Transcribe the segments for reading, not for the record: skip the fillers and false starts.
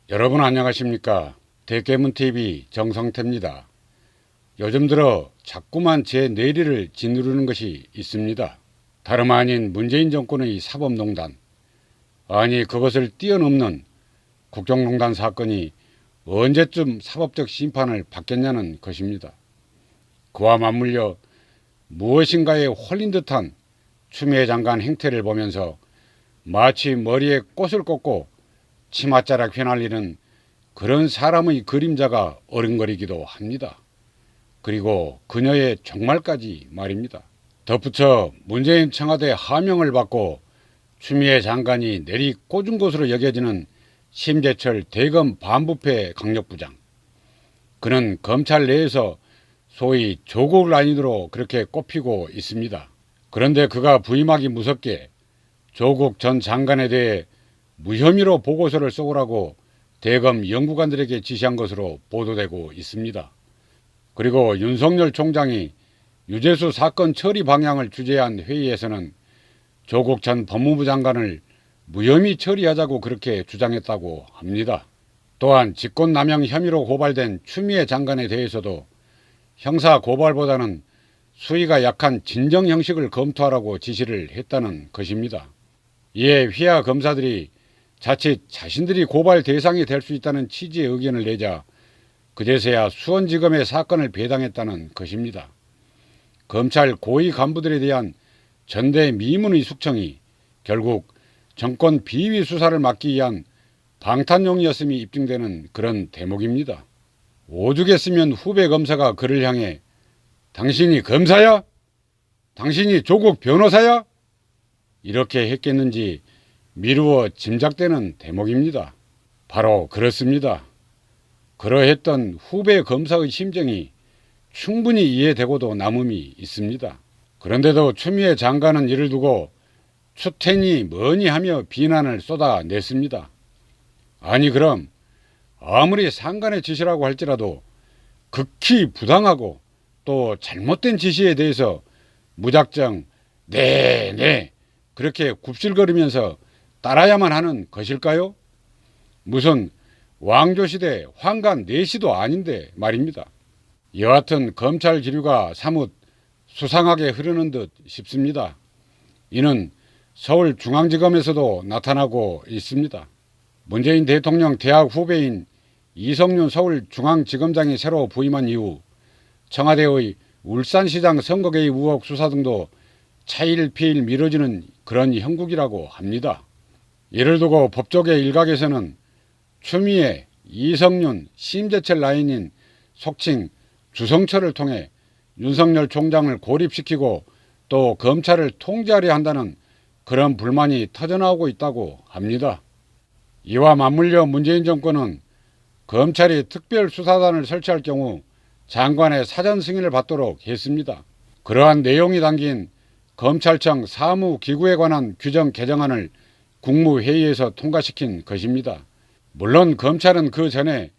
여러분 안녕하십니까? 대깨문TV 정성태입니다. 요즘 들어 자꾸만 제 뇌리를 짓누르는 것이 있습니다. 다름 아닌 문재인 정권의 사법농단, 아니 그것을 뛰어넘는 국정농단 사건이 언제쯤 사법적 심판을 받겠냐는 것입니다. 그와 맞물려 무엇인가에 홀린 듯한 추미애 장관 행태를 보면서 마치 머리에 꽃을 꽂고 치맛자락 휘날리는 그런 사람의 그림자가 어른거리기도 합니다. 그리고 그녀의 종말까지 말입니다. 덧붙여 문재인 청와대 하명을 받고 추미애 장관이 내리 꽂은 것으로 여겨지는 심재철 대검 반부패 강력부장. 그는 검찰 내에서 소위 조국 라인으로 그렇게 꼽히고 있습니다. 그런데 그가 부임하기 무섭게 조국 전 장관에 대해 무혐의로 보고서를 쏘라고 대검 연구관들에게 지시한 것으로 보도되고 있습니다. 그리고 윤석열 총장이 유재수 사건 처리 방향을 주재한 회의에서는 조국 전 법무부 장관을 무혐의 처리하자고 그렇게 주장했다고 합니다. 또한 직권남용 혐의로 고발된 추미애 장관에 대해서도 형사 고발보다는 수위가 약한 진정 형식을 검토하라고 지시를 했다는 것입니다. 이에 휘하 검사들이 자칫 자신들이 고발 대상이 될 수 있다는 취지의 의견을 내자 그제서야 수원지검에 사건을 배당했다는 것입니다. 검찰 고위 간부들에 대한 전대미문의 숙청이 결국 정권 비위 수사를 막기 위한 방탄용이었음이 입증되는 그런 대목입니다. 오죽했으면 후배 검사가 그를 향해 당신이 검사야? 당신이 조국 변호사야? 이렇게 했겠는지 미루어 짐작되는 대목입니다. 바로 그렇습니다. 그러했던 후배 검사의 심정이 충분히 이해되고도 남음이 있습니다. 그런데도 추미애 장관은 이를 두고 추태니 뭐니 하며 비난을 쏟아냈습니다. 아니 그럼 아무리 상관의 지시라고 할지라도 극히 부당하고 또 잘못된 지시에 대해서 무작정 네 그렇게 굽실거리면서 따라야만 하는 것일까요? 무슨 왕조시대 황간 내시도 아닌데 말입니다. 여하튼 검찰 기류가 사뭇 수상하게 흐르는 듯 싶습니다. 이는 서울중앙지검에서도 나타나고 있습니다. 문재인 대통령 대학 후배인 이성윤 서울중앙지검장이 새로 부임한 이후 청와대의 울산시장 선거개입 의혹 수사 등도 차일피일 미뤄지는 그런 형국이라고 합니다. 이를 두고 법조계 일각에서는 추미애, 이성윤, 심재철 라인인 속칭 주성철을 통해 윤석열 총장을 고립시키고 또 검찰을 통제하려 한다는 그런 불만이 터져나오고 있다고 합니다. 이와 맞물려 문재인 정권은 검찰이 특별수사단을 설치할 경우 장관의 사전 승인을 받도록 했습니다. 그러한 내용이 담긴 검찰청 사무기구에 관한 규정 개정안을 국무회의에서 통과시킨 것입니다. 물론 검찰은 그 전에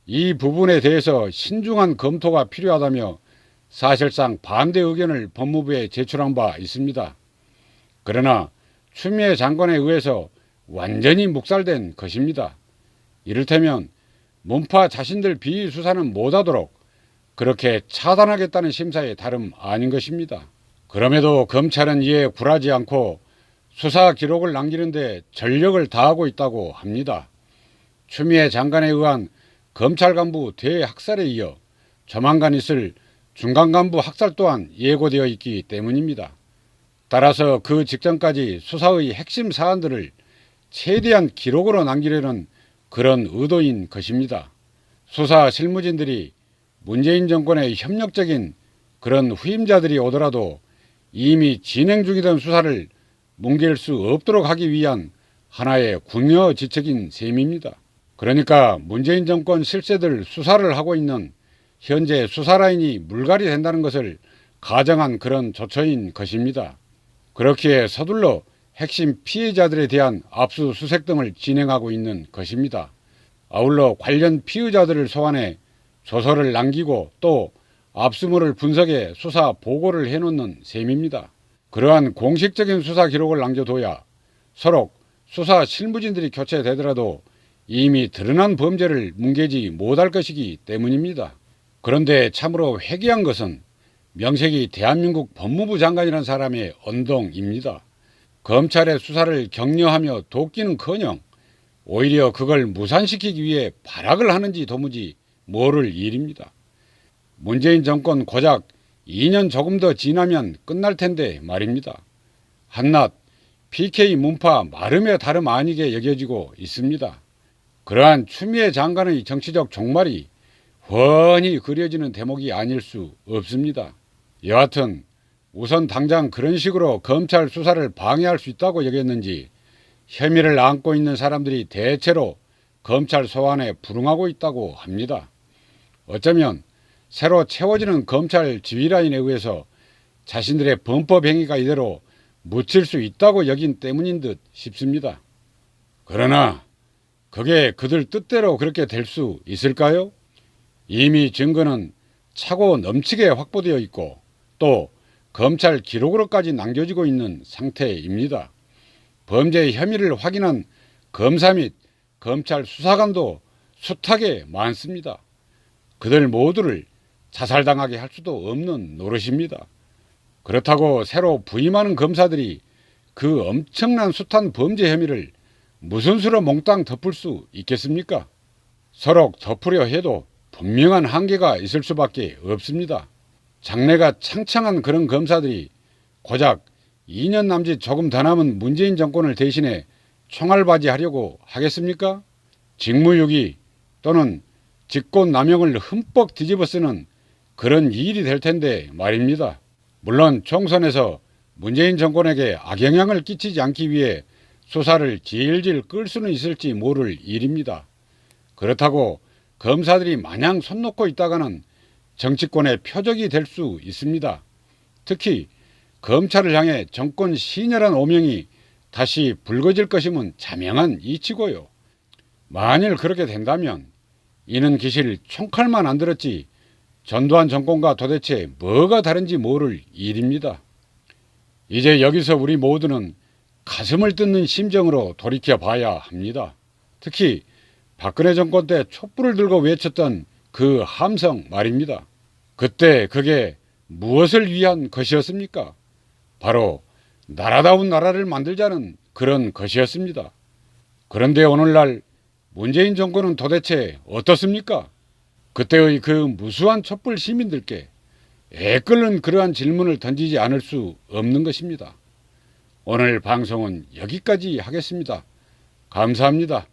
이 부분에 대해서 신중한 검토가 필요하다며 사실상 반대 의견을 법무부에 제출한 바 있습니다. 그러나 추미애 장관에 의해서 완전히 묵살된 것입니다. 이를테면 문파 자신들 비위 수사는 못하도록 그렇게 차단하겠다는 심사에 다름 아닌 것입니다. 그럼에도 검찰은 이에 굴하지 않고 수사 기록을 남기는 데 전력을 다하고 있다고 합니다. 추미애 장관에 의한 검찰 간부 대학살에 이어 조만간 있을 중간 간부 학살 또한 예고되어 있기 때문입니다. 따라서 그 직전까지 수사의 핵심 사안들을 최대한 기록으로 남기려는 그런 의도인 것입니다. 수사 실무진들이 문재인 정권의 협력적인 그런 후임자들이 오더라도 이미 진행 중이던 수사를 뭉갤 수 없도록 하기 위한 하나의 궁여지책인 셈입니다. 그러니까 문재인 정권 실세들 수사를 하고 있는 현재 수사라인이 물갈이 된다는 것을 가정한 그런 조처인 것입니다. 그렇기에 서둘러 핵심 피해자들에 대한 압수수색 등을 진행하고 있는 것입니다. 아울러 관련 피의자들을 소환해 조서를 남기고 또 압수물을 분석해 수사 보고를 해놓는 셈입니다. 그러한 공식적인 수사 기록을 남겨둬야 서로 수사 실무진들이 교체되더라도 이미 드러난 범죄를 뭉개지 못할 것이기 때문입니다. 그런데 참으로 회개한 것은 명색이 대한민국 법무부 장관이라는 사람의 언동입니다. 검찰의 수사를 격려하며 돕기는커녕 오히려 그걸 무산시키기 위해 발악을 하는지 도무지 모를 일입니다. 문재인 정권 고작 2년 조금 더 지나면 끝날 텐데 말입니다. 한낱 PK 문파 마름의 다름 아니게 여겨지고 있습니다. 그러한 추미애 장관의 정치적 종말이 훤히 그려지는 대목이 아닐 수 없습니다. 여하튼 우선 당장 그런 식으로 검찰 수사를 방해할 수 있다고 여겼는지 혐의를 안고 있는 사람들이 대체로 검찰 소환에 불응하고 있다고 합니다. 어쩌면 새로 채워지는 검찰 지휘라인에 의해서 자신들의 범법 행위가 이대로 묻힐 수 있다고 여긴 때문인 듯 싶습니다. 그러나 그게 그들 뜻대로 그렇게 될 수 있을까요? 이미 증거는 차고 넘치게 확보되어 있고 또 검찰 기록으로까지 남겨지고 있는 상태입니다. 범죄의 혐의를 확인한 검사 및 검찰 수사관도 숱하게 많습니다. 그들 모두를 자살당하게 할 수도 없는 노릇입니다. 그렇다고 새로 부임하는 검사들이 그 엄청난 숱한 범죄 혐의를 무슨 수로 몽땅 덮을 수 있겠습니까? 서로 덮으려 해도 분명한 한계가 있을 수밖에 없습니다. 장래가 창창한 그런 검사들이 고작 2년 남짓 조금 더 남은 문재인 정권을 대신해 총알바지하려고 하겠습니까? 직무유기 또는 직권남용을 흠뻑 뒤집어쓰는 그런 일이 될 텐데 말입니다. 물론 총선에서 문재인 정권에게 악영향을 끼치지 않기 위해 수사를 질질 끌 수는 있을지 모를 일입니다. 그렇다고 검사들이 마냥 손 놓고 있다가는 정치권의 표적이 될 수 있습니다. 특히 검찰을 향해 정권 신여란 오명이 다시 불거질 것임은 자명한 이치고요. 만일 그렇게 된다면 이는 기실 총칼만 안 들었지 전두환 정권과 도대체 뭐가 다른지 모를 일입니다. 이제 여기서 우리 모두는 가슴을 뜯는 심정으로 돌이켜 봐야 합니다. 특히 박근혜 정권 때 촛불을 들고 외쳤던 그 함성 말입니다. 그때 그게 무엇을 위한 것이었습니까? 바로 나라다운 나라를 만들자는 그런 것이었습니다. 그런데 오늘날 문재인 정권은 도대체 어떻습니까? 그때의 그 무수한 촛불 시민들께 애끓는 그러한 질문을 던지지 않을 수 없는 것입니다. 오늘 방송은 여기까지 하겠습니다. 감사합니다.